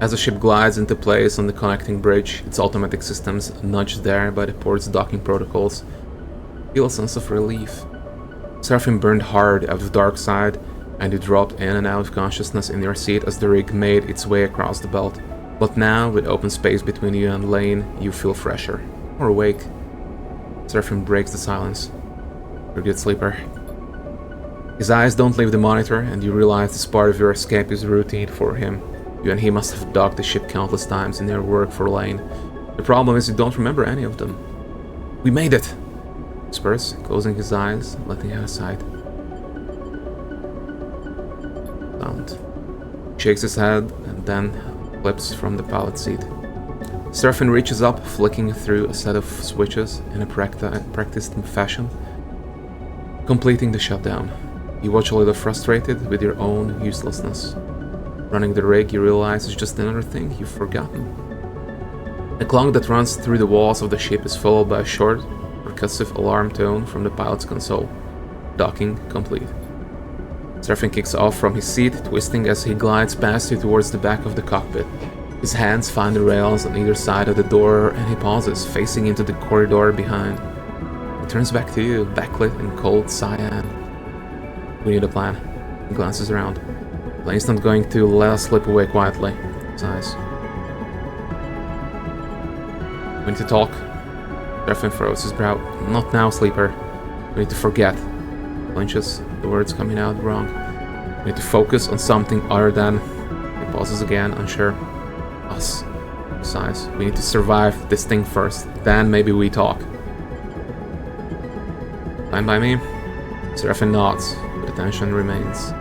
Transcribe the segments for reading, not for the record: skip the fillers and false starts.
As the ship glides into place on the connecting bridge, its automatic systems, nudged there by the port's docking protocols, feel a sense of relief. Seraphim burned hard out of the dark side, and you dropped in and out of consciousness in your seat as the rig made its way across the belt. But now, with open space between you and Lane, you feel fresher. More awake. Seraphim breaks the silence. You're a good sleeper. His eyes don't leave the monitor, and you realize this part of your escape is routine for him. You and he must have docked the ship countless times in their work for Lane. The problem is you don't remember any of them. We made it! Whispers, closing his eyes, letting out a sigh. Sound. Shakes his head, and then flips from the pilot seat. Seraphim reaches up, flicking through a set of switches in a practiced fashion, completing the shutdown. You watch a little frustrated with your own uselessness. Running the rig, you realize, is just another thing you've forgotten. The clunk that runs through the walls of the ship is followed by a short, percussive alarm tone from the pilot's console. Docking complete. Seraphim kicks off from his seat, twisting as he glides past you towards the back of the cockpit. His hands find the rails on either side of the door, and he pauses, facing into the corridor behind. He turns back to you, backlit in cold cyan. We need a plan. He glances around. The plane's not going to let us slip away quietly. Sighs. We need to talk. Seraphim furrows his brow. Not now, sleeper. We need to forget. Flinches, the words coming out wrong. We need to focus on something other than... He pauses again, unsure. Us. Sighs. We need to survive this thing first. Then maybe we talk. Fine by me? Seraphim nods, but the tension remains.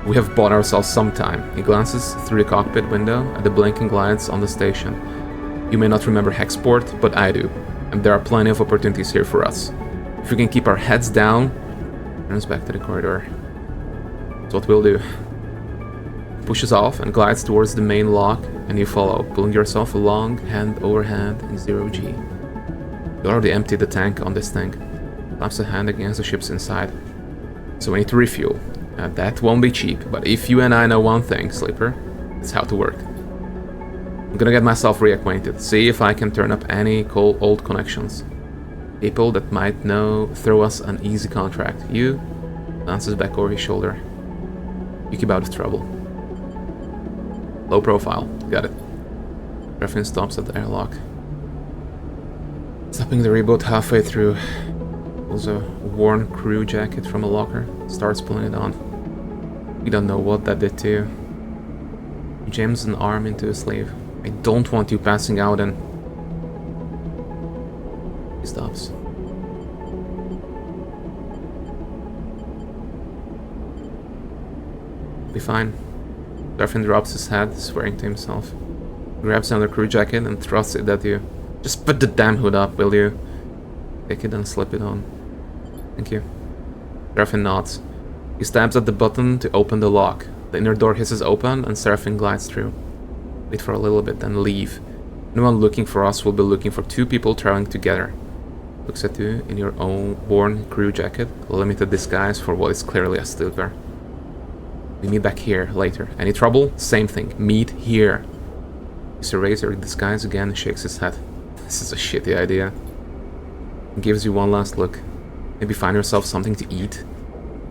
We have bought ourselves some time. He glances through the cockpit window at the blinking lights on the station. You may not remember Hexport, but I do. And there are plenty of opportunities here for us. If we can keep our heads down... Turns back to the corridor. That's what we'll do. Pushes off and glides towards the main lock, and you follow, pulling yourself along hand over hand in 0G. You already emptied the tank on this thing. Slaps a hand against the ship's inside. So we need to refuel. That won't be cheap, but if you and I know one thing, Sleeper, it's how to work. I'm gonna get myself reacquainted, see if I can turn up any old connections. People that might throw us an easy contract. You glances back over his shoulder. You keep out of trouble. Low profile, got it. Seraphim stops at the airlock. Stopping the reboot halfway through. Pulls a worn crew jacket from a locker, starts pulling it on. You don't know what that did to you. He jams an arm into his sleeve. I don't want you passing out and... He stops. Be fine. Seraphim drops his head, swearing to himself. He grabs another crew jacket and thrusts it at you. Just put the damn hood up, will you? Take it and slip it on. Thank you. Seraphim nods. He stabs at the button to open the lock. The inner door hisses open and Seraphim glides through. Wait for a little bit, then leave. Anyone looking for us will be looking for two people traveling together. Looks at you in your own worn crew jacket, limited disguise for what is clearly a sleeper. We meet back here later. Any trouble? Same thing. Meet here. He surveys your disguise again and shakes his head. This is a shitty idea. He gives you one last look. Maybe find yourself something to eat.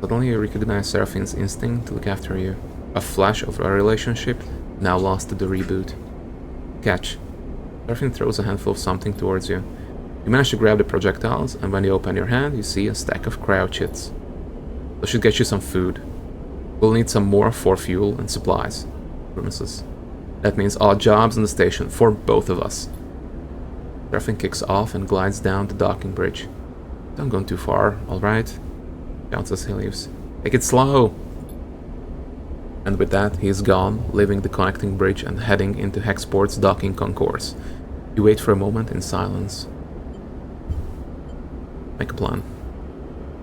Suddenly you recognize Seraphim's instinct to look after you. A flash of a relationship now lost to the reboot. Catch. Seraphim throws a handful of something towards you. You manage to grab the projectiles, and when you open your hand, you see a stack of cryo chits. That should get you some food. We'll need some more for fuel and supplies. Promises. That means odd jobs on the station for both of us. Seraphim kicks off and glides down the docking bridge. Don't go too far, alright? Counts as he leaves. Take it slow! And with that, he is gone, leaving the connecting bridge and heading into Hexport's docking concourse. You wait for a moment in silence. Make a plan.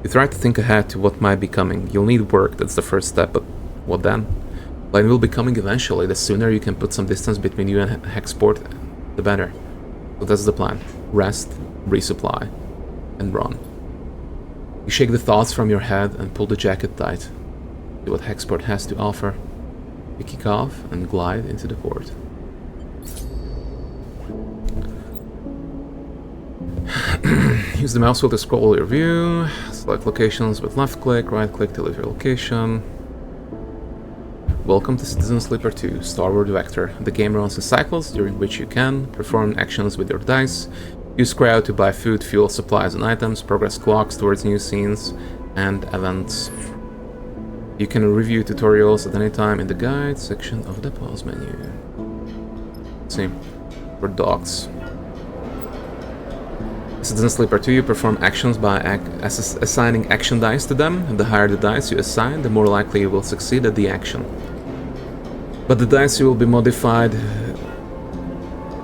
You try to think ahead to what might be coming. You'll need work, that's the first step, but what then? Plane will be coming eventually. The sooner you can put some distance between you and Hexport, the better. So that's the plan. Rest, resupply, and run. You shake the thoughts from your head and pull the jacket tight. See what Hexport has to offer. You kick off and glide into the port. Use the mouse wheel to scroll your view. Select locations with left click, right click to leave your location. Welcome to Citizen Sleeper 2, Starboard Vector. The game runs in cycles during which you can perform actions with your dice, use crowd to buy food, fuel, supplies and items, progress clocks towards new scenes and events. You can review tutorials at any time in the guide section of the pause menu. Let's see, for dogs. Citizen Sleeper 2, you perform actions by assigning action dice to them. The higher the dice you assign, the more likely you will succeed at the action. But the dice will be modified.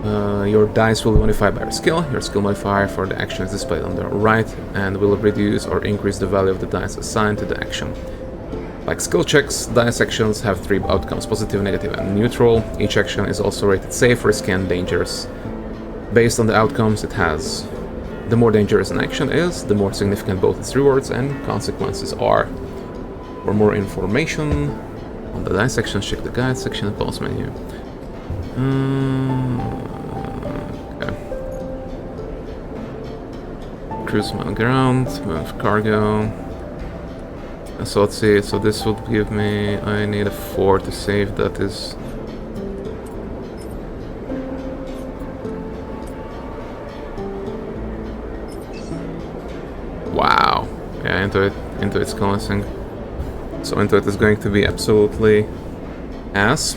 Your dice will be modified by your skill. Your skill modifier for the action is displayed on the right and will reduce or increase the value of the dice assigned to the action. Like skill checks, dice actions have 3 outcomes: positive, negative, and neutral. Each action is also rated safe, risky, and dangerous. Based on the outcomes it has. The more dangerous an action is, the more significant both its rewards and consequences are. For more information on the dice section, check the guide section and pause menu. Okay. Cruise on ground, move cargo. So let's see, so this would give me, I need a 4 to save, that is... Wow. Yeah, into it's commencing. So into it is going to be absolutely ass.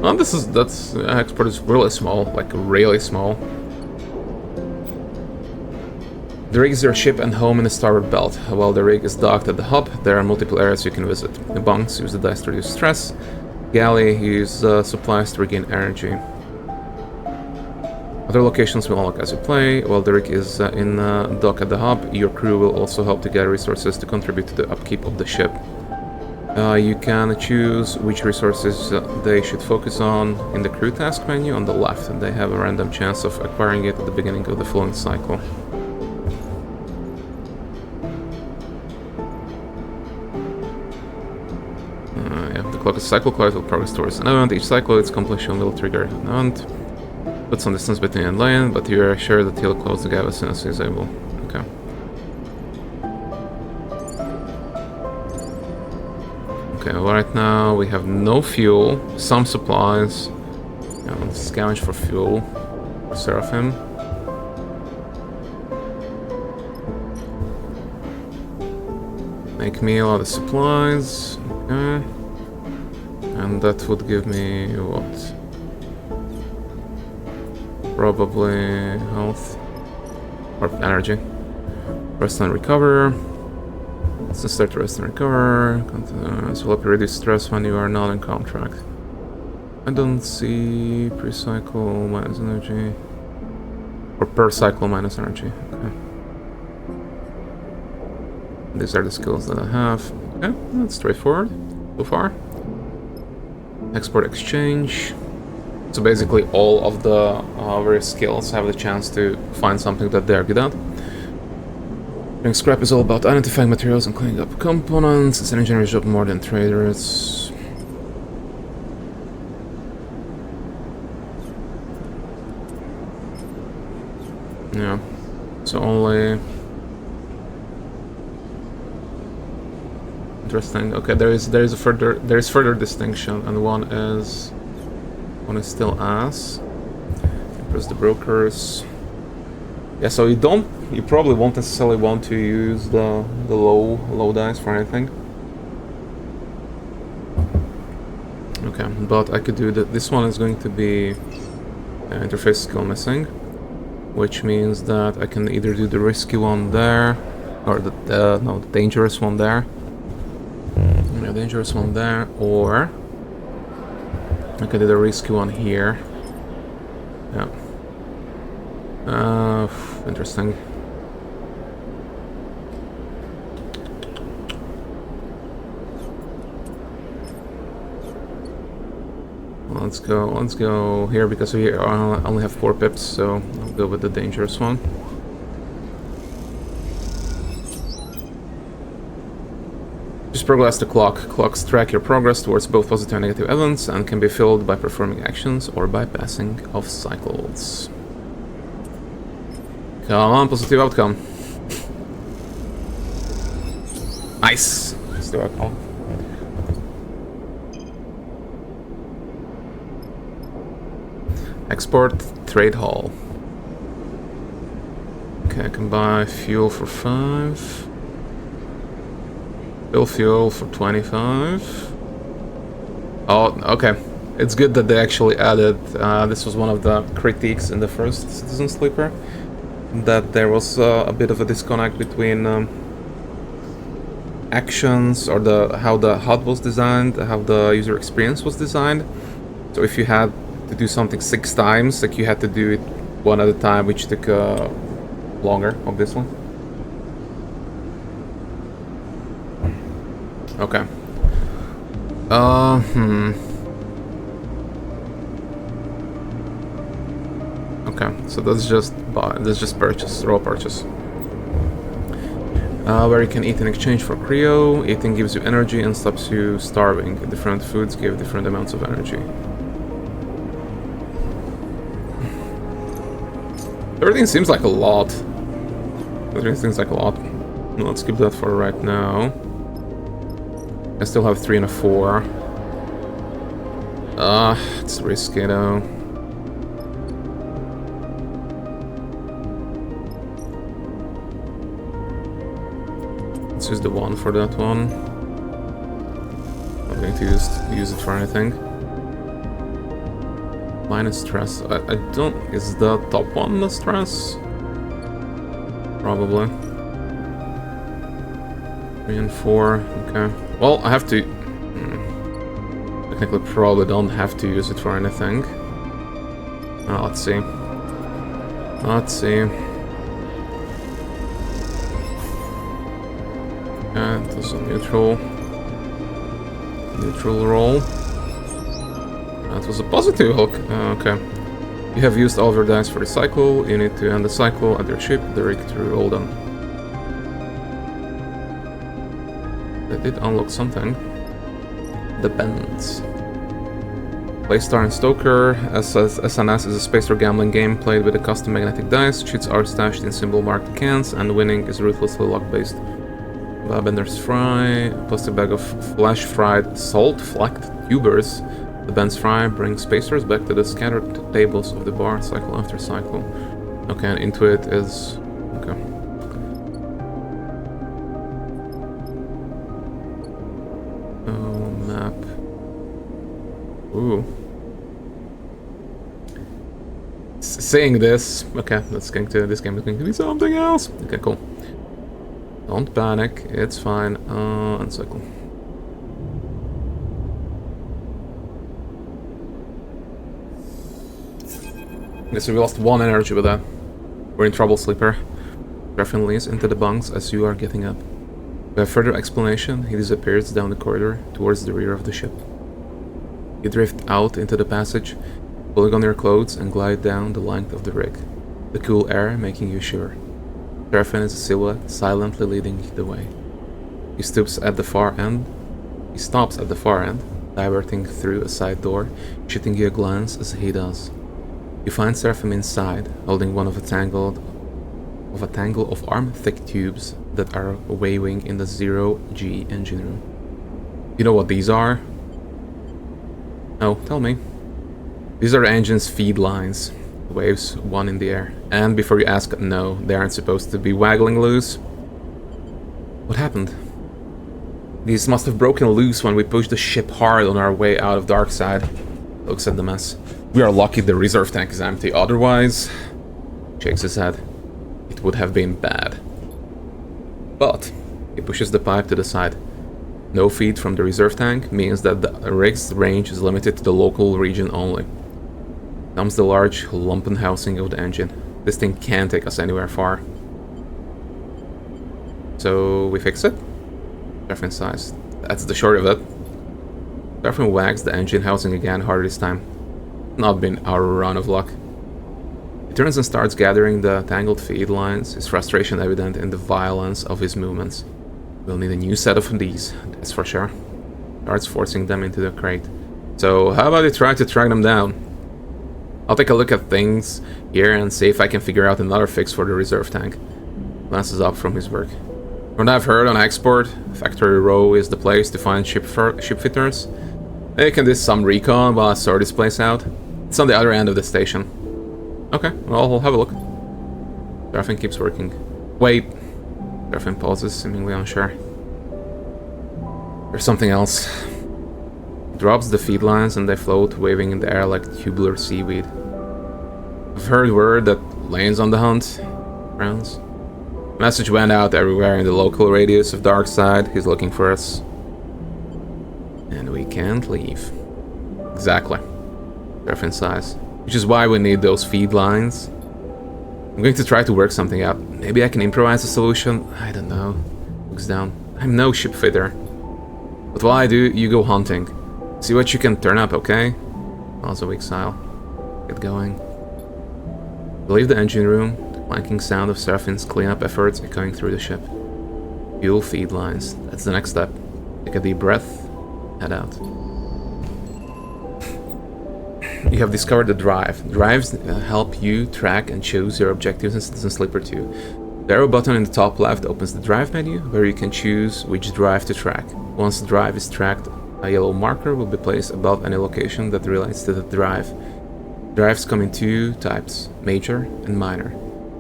Well, that's Hexport is really small, like really small. The rig is your ship and home in the starboard belt. While the rig is docked at the hub, there are multiple areas you can visit. The bunks use the dice to reduce stress. Galley use supplies to regain energy. Other locations will unlock as you play. While the rig is in dock at the hub, your crew will also help to gather resources to contribute to the upkeep of the ship. You can choose which resources they should focus on in the crew task menu on the left, and they have a random chance of acquiring it at the beginning of the following cycle. The cycle clock will progress towards an event. Each cycle, its completion will trigger an event. Put some distance between and lane, but you are sure that he'll close the gap as soon as he's able. Okay. Okay, right now we have no fuel, some supplies. Yeah, let's scavenge for fuel for Seraphim. Make meal out of supplies. Okay. And that would give me what? Probably health or energy. Rest and recover. Let's start to rest and recover. This will help you reduce stress when you are not in contract. I don't see pre-cycle minus energy. Or per cycle minus energy. Okay. These are the skills that I have. Okay, that's straightforward so far. Export exchange. So basically all of the various skills have the chance to find something that they're good at. Doing scrap is all about identifying materials and cleaning up components. It's an engineer's job more than traders. Yeah. So only... Interesting. Okay, there is further distinction, and one is still ass. Press the brokers. Yeah, so you probably won't necessarily want to use the low dice for anything. Okay, but I could do that. This one is going to be interface skill missing, which means that I can either do the risky one there, or the dangerous one there. Yeah, dangerous one there, or I could do the risky one here. Yeah. Interesting. Let's go here, because we only have 4 pips, so I'll go with the dangerous one. Use progress to clock. Clocks track your progress towards both positive and negative events and can be filled by performing actions or by passing of cycles. Come on, positive outcome. Nice! Positive outcome. Export trade hall. Okay, I can buy fuel for 5. Fill fuel for 25. Oh, okay. It's good that they actually added, this was one of the critiques in the first Citizen Sleeper, that there was a bit of a disconnect between actions, or how the HUD was designed, how the user experience was designed. So if you had to do something 6 times, like you had to do it one at a time, which took longer, obviously. Okay. Okay, so that's just purchase, raw purchase. Where you can eat in exchange for Creo. Eating gives you energy and stops you starving. Different foods give different amounts of energy. Everything seems like a lot. Everything seems like a lot. Let's skip that for right now. I still have 3 and a 4. It's risky though. Let's use the 1 for that one. Not going to use it for anything. Minus stress. I don't. Is the top one the stress? Probably. 3 and 4. Okay. Well, I have to. Technically, probably don't have to use it for anything. Let's see. Let's see. Okay, it was a neutral roll. That was a positive hook. Okay. You have used all of your dice for the cycle. You need to end the cycle at your ship, the rig, to roll them. That did unlock something. Depends. Play Star and Stoker. SNS is a space or gambling game played with a custom magnetic dice. Cheats are stashed in symbol-marked cans, and winning is ruthlessly luck-based. Bender's Fry. Plastic bag of flash-fried salt-flecked tubers. The Ben's Fry brings spacers back to the scattered tables of the bar, cycle after cycle. Okay, and into it is... okay. Oh, map. Ooh. Saying this... okay, this game is going to be something else. Okay, cool. Don't panic, it's fine. Uncycle. Okay, so we lost 1 energy with that. We're in trouble, Sleeper. Griffin leans into the bunks as you are getting up. Without further explanation, he disappears down the corridor towards the rear of the ship. You drift out into the passage, pulling on your clothes and glide down the length of the rig, the cool air making you shiver. Griffin is a silhouette, silently leading the way. He stops at the far end, diverting through a side door, shooting you a glance as he does. You find Seraphim inside, holding one of a tangle of arm-thick tubes that are waving in the 0G engine room. You know what these are? No, tell me. These are the engine's feed lines. Waves one in the air. And before you ask, no, they aren't supposed to be waggling loose. What happened? These must have broken loose when we pushed the ship hard on our way out of Darkside. Looks at the mess. We are lucky the reserve tank is empty, otherwise... shakes his head. It would have been bad. But he pushes the pipe to the side. No feed from the reserve tank means that the rig's range is limited to the local region only. Comes the large lumpen housing of the engine. This thing can't take us anywhere far. So we fix it? Griffin sighs. That's the short of it. Griffin wags the engine housing again harder this time. Not been our run of luck. He turns and starts gathering the tangled feed lines, his frustration evident in the violence of his movements. We'll need a new set of these, that's for sure. Starts forcing them into the crate. So how about you try to track them down? I'll take a look at things here and see if I can figure out another fix for the reserve tank. Glances up from his work. From what I've heard on Hexport, Factory Row is the place to find ship fitters. They can do some recon while I sort this place out. It's on the other end of the station. Okay, well, we'll have a look. Seraphin keeps working. Wait. Seraphin pauses, seemingly unsure. There's something else. Drops the feed lines and they float, waving in the air like tubular seaweed. I've heard word that Lane's on the hunt. Frowns. Message went out everywhere in the local radius of Darkside. He's looking for us. And we can't leave. Exactly. Seraphin sighs. Which is why we need those feed lines. I'm going to try to work something out. Maybe I can improvise a solution. I don't know. Looks down. I'm no ship fitter. But while I do, you go hunting. See what you can turn up, okay? Also weak style. Get going. Leave the engine room. The clanking sound of Seraphin's cleanup efforts echoing through the ship. Fuel feed lines. That's the next step. Take a deep breath. Head out. You have discovered the drive. Drives help you track and choose your objectives in Citizen Sleeper 2. The arrow button in the top left opens the drive menu, where you can choose which drive to track. Once the drive is tracked, a yellow marker will be placed above any location that relates to the drive. Drives come in two types, major and minor.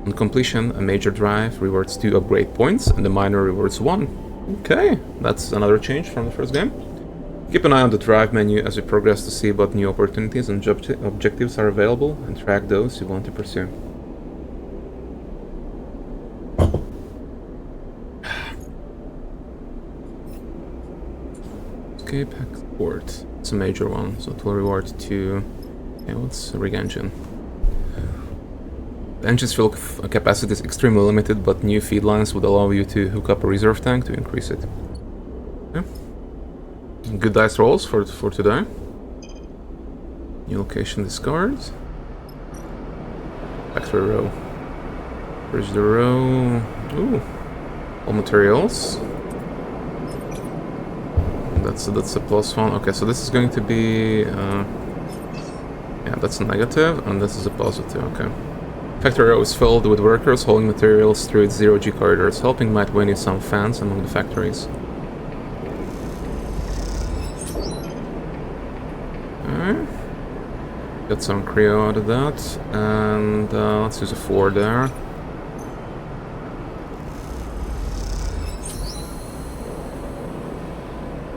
On completion, a major drive rewards 2 upgrade points, and the minor rewards 1. Okay, that's another change from the first game. Keep an eye on the drive menu as we progress to see what new opportunities and objectives are available, and track those you want to pursue. Escape Hexport. It's a major one, so it will reward 2. Okay, what's rig engine? The engine's fuel capacity is extremely limited, but new feed lines would allow you to hook up a reserve tank to increase it. Okay. Good dice rolls for today. New location discard. Factory row. Where's the row? Ooh. All materials. That's a +1. Okay, so this is going to be yeah, that's a negative, and this is a positive. Okay. Factory row is filled with workers hauling materials through its zero-G corridors. Helping might win you some fans among the factories. Okay. Got some Creo out of that, and let's use a 4 there.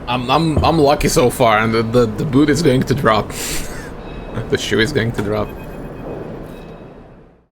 I'm lucky so far, and the boot is going to drop. The shoe is going to drop.